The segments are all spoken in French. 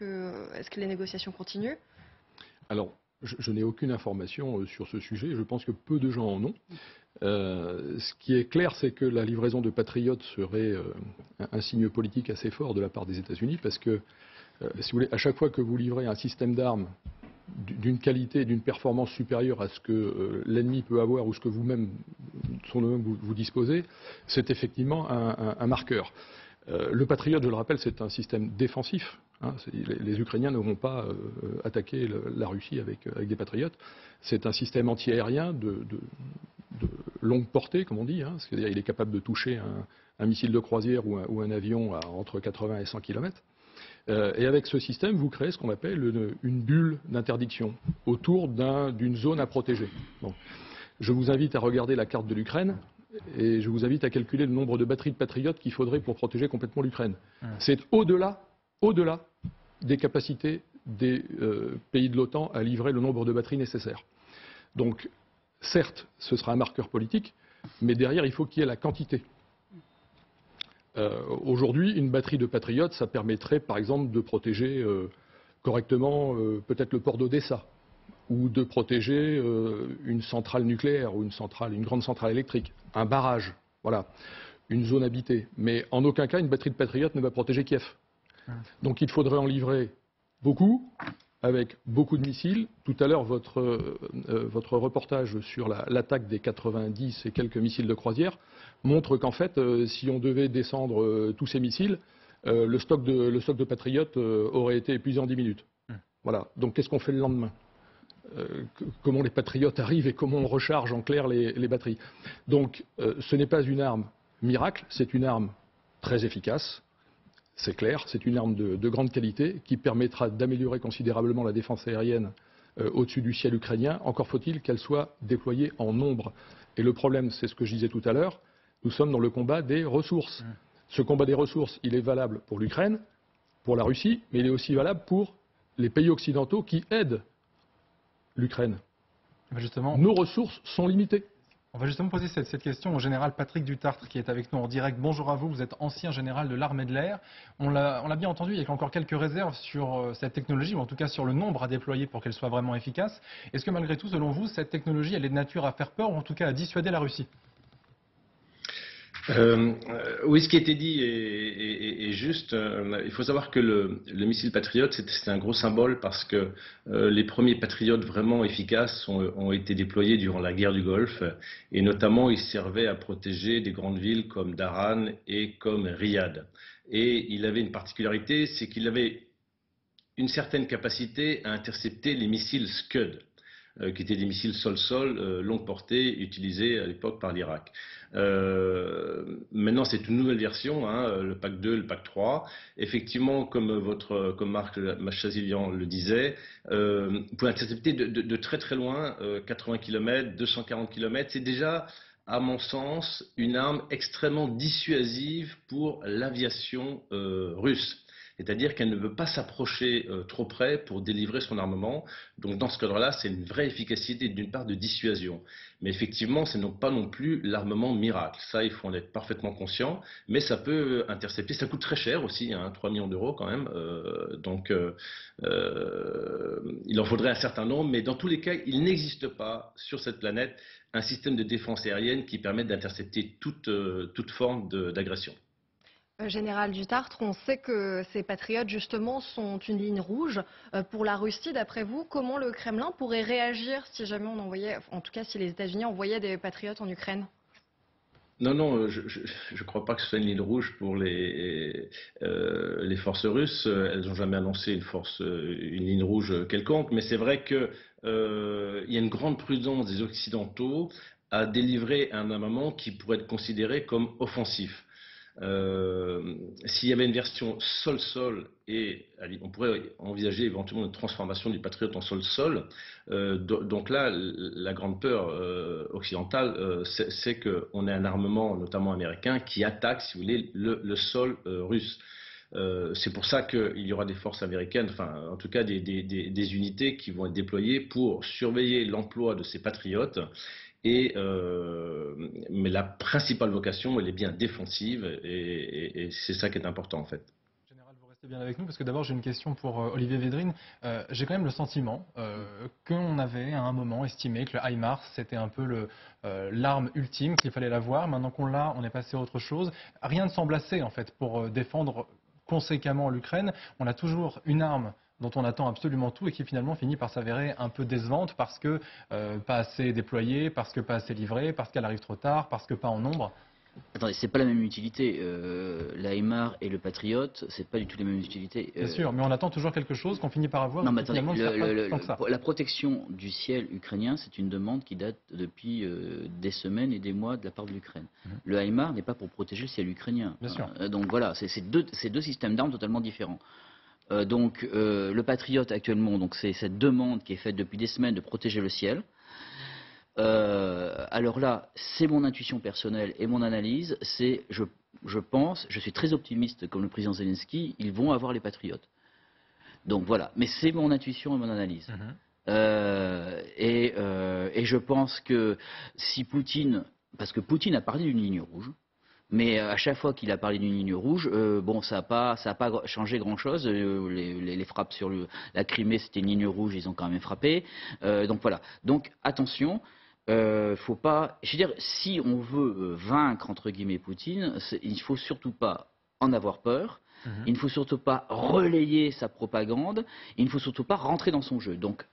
Est-ce que les négociations continuent? Alors, je n'ai aucune information sur ce sujet. Je pense que peu de gens en ont. Ce qui est clair, c'est que la livraison de patriotes serait un signe politique assez fort de la part des États-Unis, parce que, si vous voulez, à chaque fois que vous livrez un système d'armes d'une qualité et d'une performance supérieure à ce que l'ennemi peut avoir ou ce que vous-même, vous disposez, c'est effectivement un marqueur. Le Patriot, je le rappelle, c'est un système défensif. Hein, les Ukrainiens ne vont pas attaquer la Russie avec des patriotes. C'est un système antiaérien de longue portée, comme on dit. Hein, c'est-à-dire qu'il est capable de toucher un missile de croisière ou un avion à entre 80 et 100 km. Et avec ce système, vous créez ce qu'on appelle une bulle d'interdiction autour d'une zone à protéger. Bon. Je vous invite à regarder la carte de l'Ukraine et je vous invite à calculer le nombre de batteries de patriotes qu'il faudrait pour protéger complètement l'Ukraine. C'est au-delà des capacités des pays de l'OTAN à livrer le nombre de batteries nécessaires. Donc, certes, ce sera un marqueur politique, mais derrière, il faut qu'il y ait la quantité. Aujourd'hui, une batterie de patriotes, ça permettrait, par exemple, de protéger correctement peut-être le port d'Odessa, ou de protéger une centrale nucléaire, ou une grande centrale électrique, un barrage, voilà, une zone habitée. Mais en aucun cas, une batterie de patriotes ne va protéger Kiev. Donc il faudrait en livrer beaucoup, avec beaucoup de missiles. Tout à l'heure, votre reportage sur l'attaque des 90 et quelques missiles de croisière montre qu'en fait, si on devait descendre tous ces missiles, le stock de patriotes aurait été épuisé en 10 minutes. Voilà. Donc qu'est-ce qu'on fait le lendemain? Comment les patriotes arrivent et comment on recharge en clair les batteries. Donc ce n'est pas une arme miracle, c'est une arme très efficace. C'est clair, c'est une arme de grande qualité qui permettra d'améliorer considérablement la défense aérienne au-dessus du ciel ukrainien. Encore faut-il qu'elle soit déployée en nombre. Et le problème, c'est ce que je disais tout à l'heure, nous sommes dans le combat des ressources. Ce combat des ressources, il est valable pour l'Ukraine, pour la Russie, mais il est aussi valable pour les pays occidentaux qui aident l'Ukraine. Nos ressources sont limitées. On va justement poser cette question au général Patrick Dutartre qui est avec nous en direct. Bonjour à vous, vous êtes ancien général de l'armée de l'air. On l'a bien entendu, il y a encore quelques réserves sur cette technologie, ou en tout cas sur le nombre à déployer pour qu'elle soit vraiment efficace. Est-ce que malgré tout, selon vous, cette technologie, elle est de nature à faire peur ou en tout cas à dissuader la Russie? Oui, ce qui a été dit est juste. Il faut savoir que le missile Patriot, c'est un gros symbole parce que les premiers Patriotes vraiment efficaces ont été déployés durant la guerre du Golfe et notamment ils servaient à protéger des grandes villes comme Daran et comme Riyad. Et il avait une particularité, c'est qu'il avait une certaine capacité à intercepter les missiles Scud, qui étaient des missiles sol-sol, longue portée, utilisés à l'époque par l'Irak. Maintenant, c'est une nouvelle version, hein, le Pack 2, le Pack 3. Effectivement, comme Marc Machazilian le disait, vous pouvez intercepter de très très loin, 80 km, 240 km. C'est déjà, à mon sens, une arme extrêmement dissuasive pour l'aviation russe. C'est-à-dire qu'elle ne veut pas s'approcher trop près pour délivrer son armement. Donc dans ce cadre-là, c'est une vraie efficacité d'une part de dissuasion. Mais effectivement, ce n'est pas non plus l'armement miracle. Ça, il faut en être parfaitement conscient. Mais ça peut intercepter. Ça coûte très cher aussi, hein, 3 millions d'euros quand même. Il en faudrait un certain nombre. Mais dans tous les cas, il n'existe pas sur cette planète un système de défense aérienne qui permette d'intercepter toute forme d'agression. Général Dutartre, on sait que ces patriotes, justement, sont une ligne rouge pour la Russie. D'après vous, comment le Kremlin pourrait réagir si jamais on envoyait, en tout cas si les États-Unis envoyaient des patriotes en Ukraine? Non, je ne crois pas que ce soit une ligne rouge pour les forces russes. Elles n'ont jamais annoncé une ligne rouge quelconque, mais c'est vrai qu'il y a une grande prudence des Occidentaux à délivrer un armement qui pourrait être considéré comme offensif. S'il y avait une version sol-sol, et on pourrait envisager éventuellement une transformation du Patriot en sol-sol, donc là, la grande peur occidentale, c'est qu'on ait un armement, notamment américain, qui attaque, si vous voulez, le sol russe. C'est pour ça qu'il y aura des forces américaines, enfin en tout cas des unités qui vont être déployées pour surveiller l'emploi de ces patriotes. Mais la principale vocation, elle est bien défensive et c'est ça qui est important en fait. Restez bien avec nous parce que d'abord j'ai une question pour Olivier Védrine. J'ai quand même le sentiment qu'on avait à un moment estimé que le HIMARS c'était un peu l'arme ultime, qu'il fallait l'avoir. Maintenant qu'on l'a, on est passé à autre chose. Rien ne semble assez en fait pour défendre conséquemment l'Ukraine. On a toujours une arme dont on attend absolument tout et qui finalement finit par s'avérer un peu décevante parce que pas assez déployée, parce que pas assez livrée, parce qu'elle arrive trop tard, parce que pas en nombre. Attendez, c'est pas la même utilité. La HIMARS et le Patriot, c'est pas du tout les mêmes utilités. Bien sûr, mais on attend toujours quelque chose qu'on finit par avoir. Non, Et mais qui attendez, finalement ne sert pas tant que ça. la protection du ciel ukrainien, c'est une demande qui date depuis des semaines et des mois de la part de l'Ukraine. Le HIMARS n'est pas pour protéger le ciel ukrainien. Bien sûr. Donc voilà, c'est deux systèmes d'armes totalement différents. Le Patriot actuellement, donc c'est cette demande qui est faite depuis des semaines de protéger le ciel. Alors là, c'est mon intuition personnelle et mon analyse, c'est, je pense, je suis très optimiste comme le président Zelensky, ils vont avoir les patriotes. Donc voilà, mais c'est mon intuition et mon analyse. Et je pense que si Poutine, parce que Poutine a parlé d'une ligne rouge, mais à chaque fois qu'il a parlé d'une ligne rouge, bon, ça n'a pas changé grand-chose. Les frappes sur la Crimée, c'était une ligne rouge, ils ont quand même frappé. Donc voilà. Donc attention, faut pas. Je veux dire, si on veut vaincre entre guillemets Poutine, il ne faut surtout pas en avoir peur. Il ne faut surtout pas relayer sa propagande. Il ne faut surtout pas rentrer dans son jeu. Donc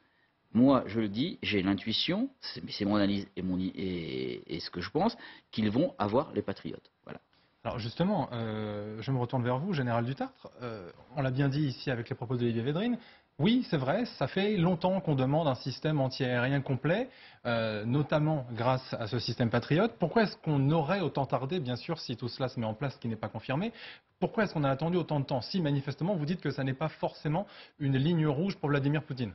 moi, je le dis, j'ai l'intuition, c'est mon analyse et ce que je pense, qu'ils vont avoir les patriotes. Voilà. Alors justement, je me retourne vers vous, Général Dutartre. On l'a bien dit ici avec les propos d'Olivier Védrine. Oui, c'est vrai, ça fait longtemps qu'on demande un système antiaérien complet, notamment grâce à ce système Patriot. Pourquoi est-ce qu'on aurait autant tardé, bien sûr, si tout cela se met en place, ce qui n'est pas confirmé? Pourquoi est-ce qu'on a attendu autant de temps si manifestement vous dites que ça n'est pas forcément une ligne rouge pour Vladimir Poutine?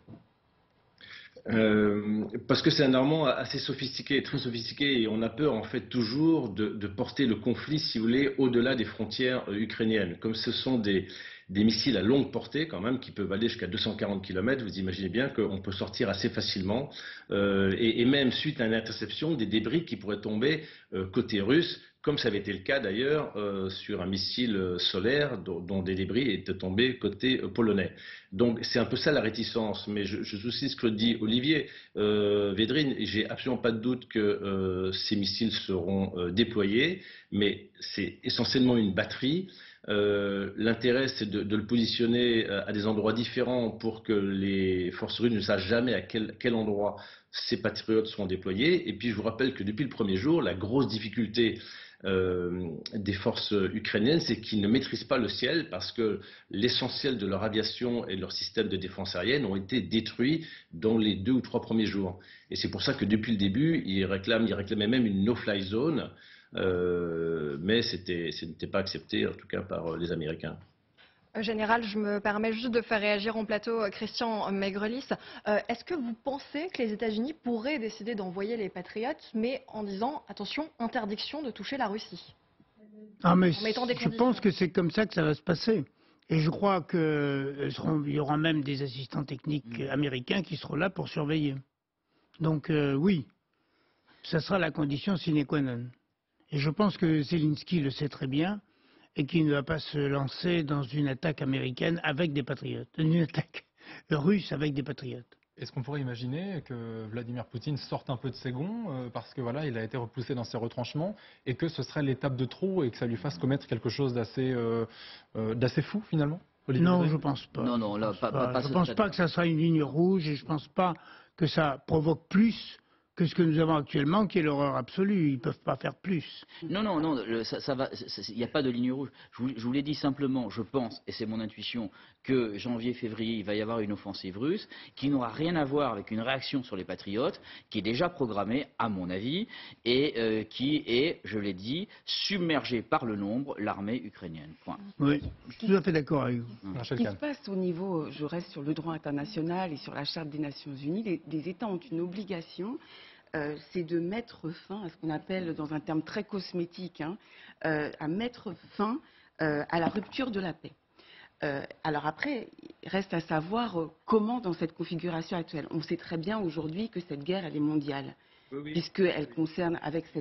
Parce que c'est un armement assez sophistiqué, très sophistiqué, et on a peur en fait toujours de porter le conflit, si vous voulez, au-delà des frontières ukrainiennes. Comme ce sont des missiles à longue portée quand même, qui peuvent aller jusqu'à 240 km, vous imaginez bien qu'on peut sortir assez facilement, et même suite à une interception, des débris qui pourraient tomber côté russe, comme ça avait été le cas d'ailleurs sur un missile solaire dont des débris étaient tombés côté polonais. Donc c'est un peu ça la réticence, mais je souscris ce que dit Olivier Védrine, j'ai absolument pas de doute que ces missiles seront déployés, mais c'est essentiellement une batterie. L'intérêt c'est de le positionner à des endroits différents pour que les forces russes ne sachent jamais à quel endroit ces patriotes seront déployés. Et puis je vous rappelle que depuis le premier jour, la grosse difficulté des forces ukrainiennes, c'est qu'ils ne maîtrisent pas le ciel parce que l'essentiel de leur aviation et de leur système de défense aérienne ont été détruits dans les 2 ou 3 premiers jours. Et c'est pour ça que depuis le début, ils réclamaient même une no-fly zone, mais ce n'était pas accepté, en tout cas par les Américains. Général, je me permets juste de faire réagir en plateau Christian Maigrelis. Est-ce que vous pensez que les États-Unis pourraient décider d'envoyer les patriotes, mais en disant, attention, interdiction de toucher la Russie? Ah, mais je pense que c'est comme ça que ça va se passer. Et je crois qu'il y aura même des assistants techniques américains qui seront là pour surveiller. Donc oui, ça sera la condition sine qua non. Et je pense que Zelensky le sait très bien et qu'il ne va pas se lancer dans une attaque américaine avec des patriotes, une attaque russe avec des patriotes. Est-ce qu'on pourrait imaginer que Vladimir Poutine sorte un peu de ses gonds parce que voilà, il a été repoussé dans ses retranchements et que ce serait l'étape de trop et que ça lui fasse commettre quelque chose d'assez fou finalement? Olivier Non, Védrine? je pense pas. Non, là, pas je pense pas que ça sera une ligne rouge et je pense pas que ça provoque plus que ce que nous avons actuellement, qui est l'horreur absolue. Ils ne peuvent pas faire plus. Non, ça va. Il n'y a pas de ligne rouge. Je vous l'ai dit simplement, je pense, et c'est mon intuition, que janvier-février, il va y avoir une offensive russe qui n'aura rien à voir avec une réaction sur les patriotes, qui est déjà programmée, à mon avis, et qui est, je l'ai dit, submergée par le nombre l'armée ukrainienne. Point. Oui, je suis tout à fait d'accord avec vous. Ce qui se passe au niveau, je reste sur le droit international et sur la Charte des Nations Unies, les États ont une obligation, c'est de mettre fin à ce qu'on appelle, dans un terme très cosmétique, à mettre fin à la rupture de la paix. Alors après, il reste à savoir comment dans cette configuration actuelle. On sait très bien aujourd'hui que cette guerre, elle est mondiale. puisqu'elle concerne avec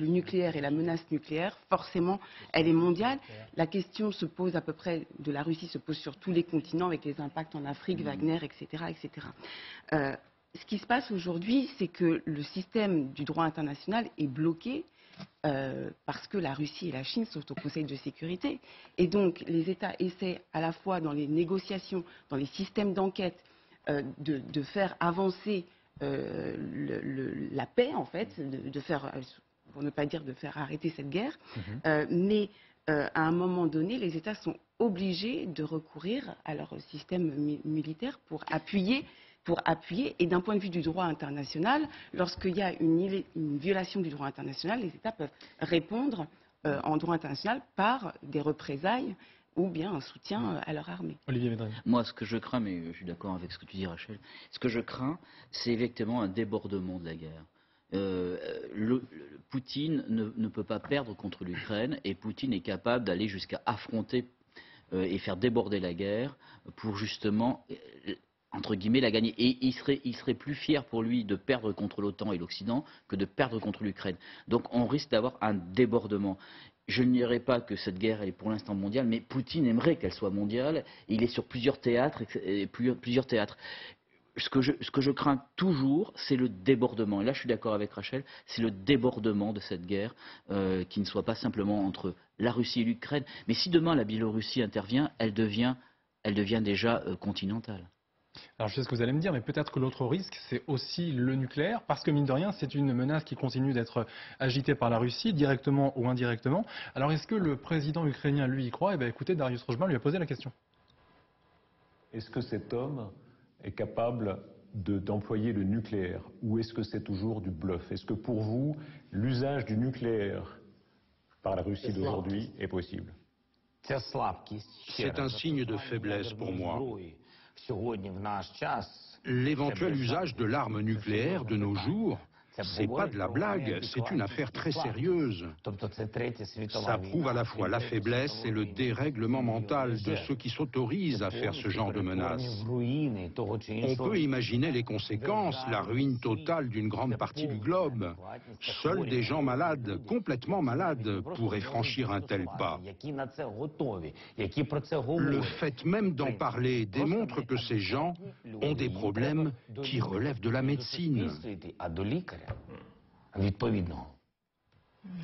le nucléaire et la menace nucléaire, forcément, elle est mondiale. La question se pose à peu près de la Russie se pose sur tous les continents avec les impacts en Afrique, Wagner, etc., etc. Ce qui se passe aujourd'hui, c'est que le système du droit international est bloqué parce que la Russie et la Chine sont au Conseil de sécurité. Et donc, les États essaient à la fois dans les négociations, dans les systèmes d'enquête, de faire avancer la paix, en fait, de faire, pour ne pas dire de faire arrêter cette guerre. Mais à un moment donné, les États sont obligés de recourir à leur système militaire pour appuyer. Et d'un point de vue du droit international, lorsqu'il y a une violation du droit international, les États peuvent répondre en droit international par des représailles ou bien un soutien à leur armée. Olivier Védrine. Moi, ce que je crains, mais je suis d'accord avec ce que tu dis, Rachel, ce que je crains, c'est effectivement un débordement de la guerre. Poutine ne peut pas perdre contre l'Ukraine et Poutine est capable d'aller jusqu'à affronter et faire déborder la guerre pour justement, entre guillemets, la gagner. Et il serait plus fier pour lui de perdre contre l'OTAN et l'Occident que de perdre contre l'Ukraine. Donc on risque d'avoir un débordement. Je ne dirais pas que cette guerre est pour l'instant mondiale, mais Poutine aimerait qu'elle soit mondiale. Il est sur plusieurs théâtres. Ce que je crains toujours, c'est le débordement. Et là, je suis d'accord avec Rachel, c'est le débordement de cette guerre qui ne soit pas simplement entre la Russie et l'Ukraine. Mais si demain la Biélorussie intervient, elle devient déjà continentale. Alors je sais ce que vous allez me dire, mais peut-être que l'autre risque, c'est aussi le nucléaire, parce que mine de rien, c'est une menace qui continue d'être agitée par la Russie, directement ou indirectement. Alors est-ce que le président ukrainien, lui, y croit? Eh bien écoutez, Darius Rojban lui a posé la question. Est-ce que cet homme est capable d'employer le nucléaire, ou est-ce que c'est toujours du bluff? Est-ce que pour vous, l'usage du nucléaire par la Russie d'aujourd'hui est possible? C'est un signe de faiblesse pour moi. L'éventuel usage de l'arme nucléaire de nos jours, c'est pas de la blague, c'est une affaire très sérieuse. Ça prouve à la fois la faiblesse et le dérèglement mental de ceux qui s'autorisent à faire ce genre de menaces. On peut imaginer les conséquences, la ruine totale d'une grande partie du globe. Seuls des gens malades, complètement malades, pourraient franchir un tel pas. Le fait même d'en parler démontre que ces gens ont des problèmes qui relèvent de la médecine.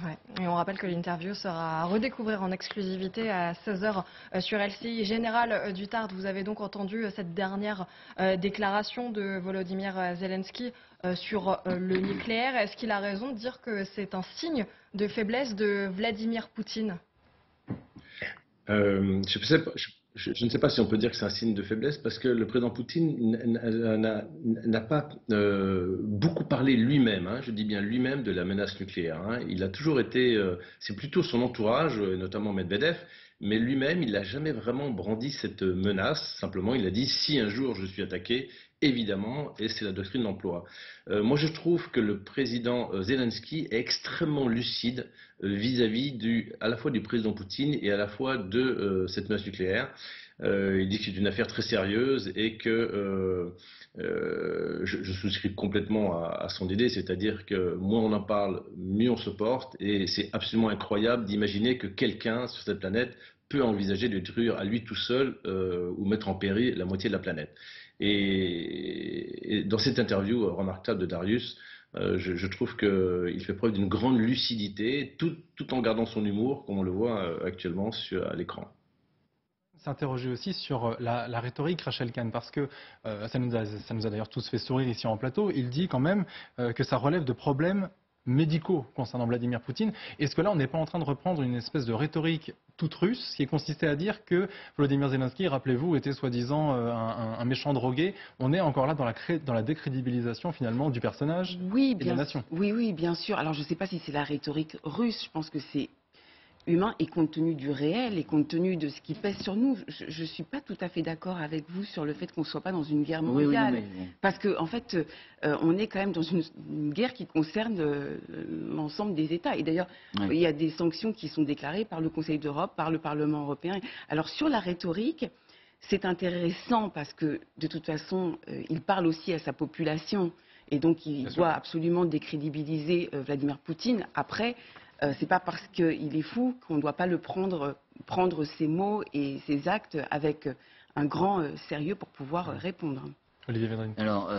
Ouais. Et on rappelle que l'interview sera à redécouvrir en exclusivité à 16h sur LCI. Général Dutartre, vous avez donc entendu cette dernière déclaration de Volodymyr Zelensky sur le nucléaire. Est-ce qu'il a raison de dire que c'est un signe de faiblesse de Vladimir Poutine? Je ne sais pas si on peut dire que c'est un signe de faiblesse parce que le président Poutine n'a pas beaucoup parlé lui-même, je dis bien lui-même, de la menace nucléaire. Il a toujours été, c'est plutôt son entourage, notamment Medvedev, mais lui-même, il n'a jamais vraiment brandi cette menace. Simplement, il a dit si un jour je suis attaqué, évidemment, et c'est la doctrine d'emploi. Moi, je trouve que le président Zelensky est extrêmement lucide vis-à-vis à la fois du président Poutine et à la fois de cette menace nucléaire. Il dit que c'est une affaire très sérieuse et que je souscris complètement à son idée, c'est-à-dire que moins on en parle, mieux on se porte, et c'est absolument incroyable d'imaginer que quelqu'un sur cette planète peut envisager de détruire à lui tout seul ou mettre en péril la moitié de la planète. Et dans cette interview remarquable de Darius, je trouve qu'il fait preuve d'une grande lucidité, tout en gardant son humour, comme on le voit actuellement à l'écran. S'interroger aussi sur la rhétorique, Rachel Kahn, parce que ça nous a d'ailleurs tous fait sourire ici en plateau. Il dit quand même que ça relève de problèmes médicaux concernant Vladimir Poutine. Est-ce que là, on n'est pas en train de reprendre une espèce de rhétorique toute russe qui consistait à dire que Volodymyr Zelensky, rappelez-vous, était soi-disant un méchant drogué? On est encore là dans la décrédibilisation finalement du personnage et de la nation. Oui, bien sûr. Alors je ne sais pas si c'est la rhétorique russe, je pense que c'est humain et compte tenu du réel et compte tenu de ce qui pèse sur nous. Je ne suis pas tout à fait d'accord avec vous sur le fait qu'on ne soit pas dans une guerre mondiale. Oui. Parce qu'en fait, on est quand même dans une guerre qui concerne l'ensemble des États. Et d'ailleurs, il y a des sanctions qui sont déclarées par le Conseil d'Europe, par le Parlement européen. Alors sur la rhétorique, c'est intéressant parce que de toute façon, il parle aussi à sa population. Et donc, il doit absolument décrédibiliser Vladimir Poutine. Après, c'est pas parce qu'il est fou qu'on ne doit pas le prendre ses mots et ses actes avec un grand sérieux pour pouvoir répondre. Olivier Védrine. Alors,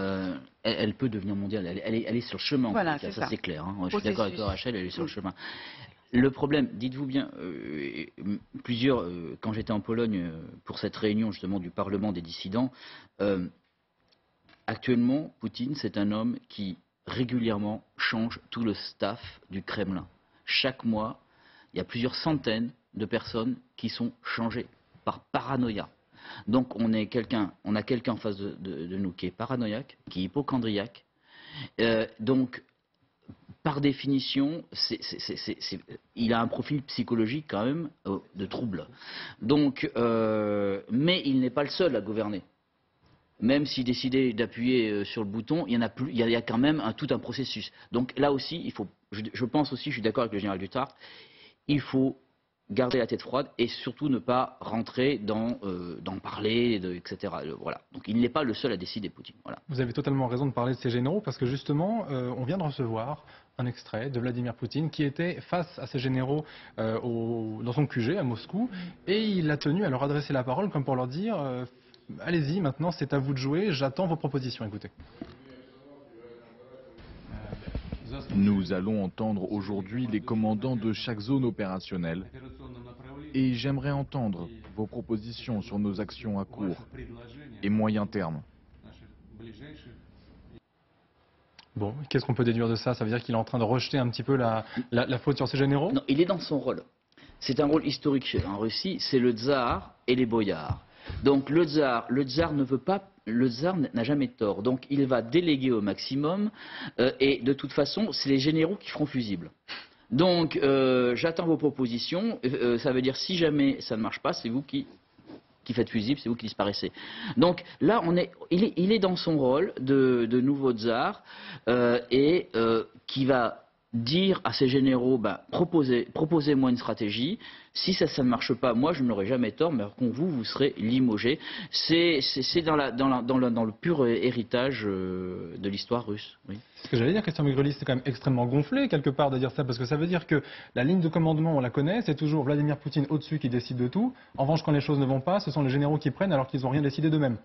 elle peut devenir mondiale. Elle est sur le chemin. Voilà, ça c'est clair. Hein. Je suis Processus. d'accord avec toi, Rachel, elle est sur le chemin. Le problème, dites-vous bien, quand j'étais en Pologne pour cette réunion justement du Parlement des dissidents, actuellement, Poutine, c'est un homme qui régulièrement change tout le staff du Kremlin. Chaque mois, il y a plusieurs centaines de personnes qui sont changées par paranoïa. Donc on a quelqu'un en face de nous qui est paranoïaque, qui est hypochondriaque. Donc par définition, il a un profil psychologique quand même de trouble. Donc, mais il n'est pas le seul à gouverner. Même s'il décidait d'appuyer sur le bouton, il y a quand même tout un processus. Donc là aussi, je pense aussi, je suis d'accord avec le général Duttart, il faut garder la tête froide et surtout ne pas rentrer d'en parler, etc. Voilà. Donc il n'est pas le seul à décider, Poutine. Voilà. Vous avez totalement raison de parler de ces généraux parce que justement, on vient de recevoir un extrait de Vladimir Poutine qui était face à ces généraux dans son QG à Moscou et il a tenu à leur adresser la parole comme pour leur dire allez-y, maintenant c'est à vous de jouer, j'attends vos propositions, écoutez. Nous allons entendre aujourd'hui les commandants de chaque zone opérationnelle et j'aimerais entendre vos propositions sur nos actions à court et moyen terme. Bon, qu'est-ce qu'on peut déduire de ça? Ça veut dire qu'il est en train de rejeter un petit peu la faute sur ses généraux? Non, il est dans son rôle. C'est un rôle historique en Russie, c'est le tsar et les boyards. Donc le tsar ne veut pas, le tsar n'a jamais tort, donc il va déléguer au maximum et de toute façon c'est les généraux qui feront fusible. Donc j'attends vos propositions, ça veut dire si jamais ça ne marche pas, c'est vous qui faites fusible, c'est vous qui disparaissez. Donc là il est dans son rôle de nouveau tsar et qui va dire à ses généraux, proposez-moi une stratégie. Si ça ne marche pas, moi je n'aurai jamais tort, mais alors vous serez limogé. C'est dans le pur héritage de l'histoire russe. Oui. Ce que j'allais dire, Christian Migrelis, c'est quand même extrêmement gonflé quelque part de dire ça, parce que ça veut dire que la ligne de commandement, on la connaît, c'est toujours Vladimir Poutine au-dessus qui décide de tout. En revanche, quand les choses ne vont pas, ce sont les généraux qui prennent alors qu'ils n'ont rien décidé d'eux-mêmes.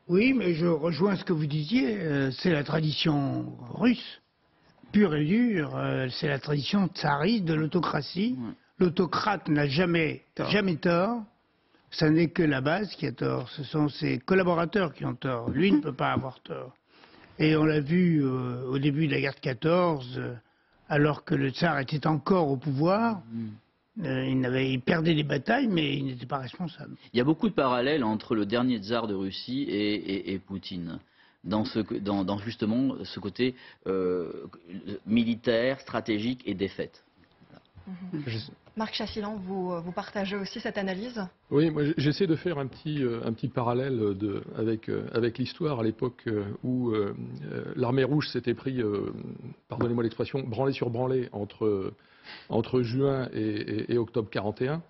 Oui, mais je rejoins ce que vous disiez, c'est la tradition russe. Pure et dure, c'est la tradition tsariste de l'autocratie. L'autocrate n'a jamais tort. Ça n'est que la base qui a tort. Ce sont ses collaborateurs qui ont tort. Lui ne peut pas avoir tort. Et on l'a vu au début de la guerre de 14, alors que le tsar était encore au pouvoir. Il perdait des batailles, mais il n'était pas responsable. Il y a beaucoup de parallèles entre le dernier tsar de Russie et Poutine. Dans justement ce côté militaire, stratégique et défaite. Voilà. Marc Chassilan, vous partagez aussi cette analyse? Oui, moi j'essaie de faire un petit parallèle avec l'histoire à l'époque où l'armée rouge s'était pris, pardonnez-moi l'expression, branlé sur branlé entre juin et octobre 41,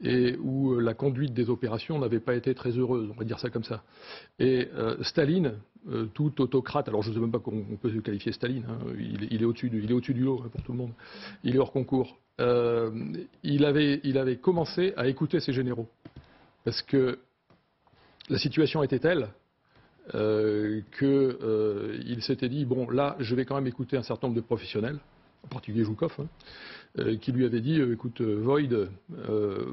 et où la conduite des opérations n'avait pas été très heureuse, on va dire ça comme ça. Et Staline, tout autocrate, alors je ne sais même pas qu'on peut se qualifier Staline, hein, il est au-dessus du lot hein, pour tout le monde, il est hors concours. Il avait commencé à écouter ses généraux, parce que la situation était telle qu'il s'était dit, bon là je vais quand même écouter un certain nombre de professionnels, en particulier Zhukov, qui lui avait dit, écoute Void,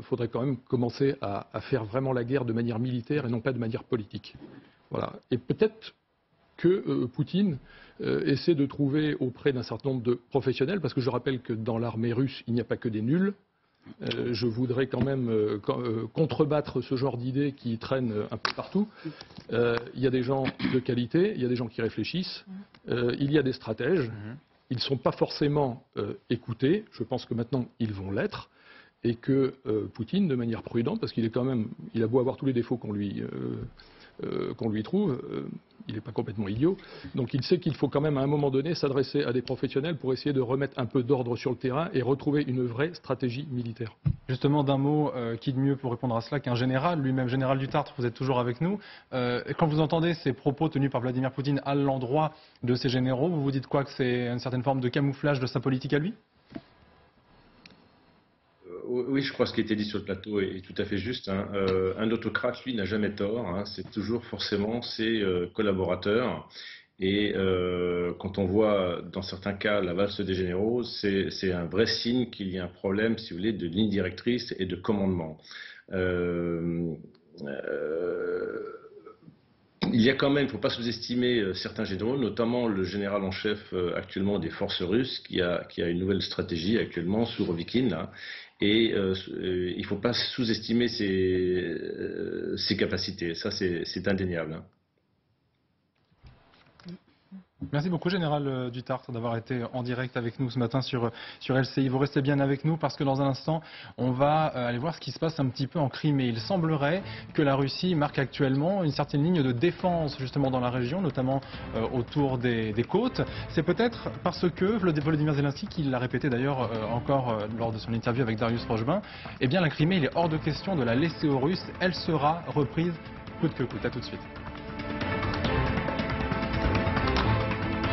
faudrait quand même commencer à faire vraiment la guerre de manière militaire et non pas de manière politique. Voilà. Et peut-être que Poutine essaie de trouver auprès d'un certain nombre de professionnels, parce que je rappelle que dans l'armée russe, il n'y a pas que des nuls. Je voudrais quand même contrebattre ce genre d'idées qui traînent un peu partout. Il y a des gens de qualité, il y a des gens qui réfléchissent, il y a des stratèges. Ils ne sont pas forcément écoutés. Je pense que maintenant, ils vont l'être. Et que Poutine, de manière prudente, parce qu'il est quand même, il a beau avoir tous les défauts qu'on lui qu'on lui trouve. Il n'est pas complètement idiot. Donc il sait qu'il faut quand même à un moment donné s'adresser à des professionnels pour essayer de remettre un peu d'ordre sur le terrain et retrouver une vraie stratégie militaire. Justement, d'un mot, qui de mieux pour répondre à cela qu'un général, lui-même général du Tartre, vous êtes toujours avec nous. Quand vous entendez ces propos tenus par Vladimir Poutine à l'endroit de ces généraux, vous vous dites quoi, que c'est une certaine forme de camouflage de sa politique à lui ? Oui, je crois que ce qui a été dit sur le plateau est tout à fait juste. Un autocrate, lui, n'a jamais tort. C'est toujours forcément ses collaborateurs. Et quand on voit, dans certains cas, la valse des généraux, c'est un vrai signe qu'il y a un problème, si vous voulez, de ligne directrice et de commandement. Il y a quand même, il ne faut pas sous-estimer certains généraux, notamment le général en chef actuellement des forces russes, qui a une nouvelle stratégie actuellement, Sourovikine, là. Et il ne faut pas sous-estimer ses capacités. Ça, c'est indéniable. Merci beaucoup, Général du Tartre, d'avoir été en direct avec nous ce matin sur LCI. Vous restez bien avec nous parce que dans un instant, on va aller voir ce qui se passe un petit peu en Crimée. Il semblerait que la Russie marque actuellement une certaine ligne de défense justement dans la région, notamment autour des côtes. C'est peut-être parce que Volodymyr Zelensky, qui l'a répété d'ailleurs encore lors de son interview avec Darius Rochebin, eh bien la Crimée, il est hors de question de la laisser aux Russes. Elle sera reprise coûte que coûte. À tout de suite.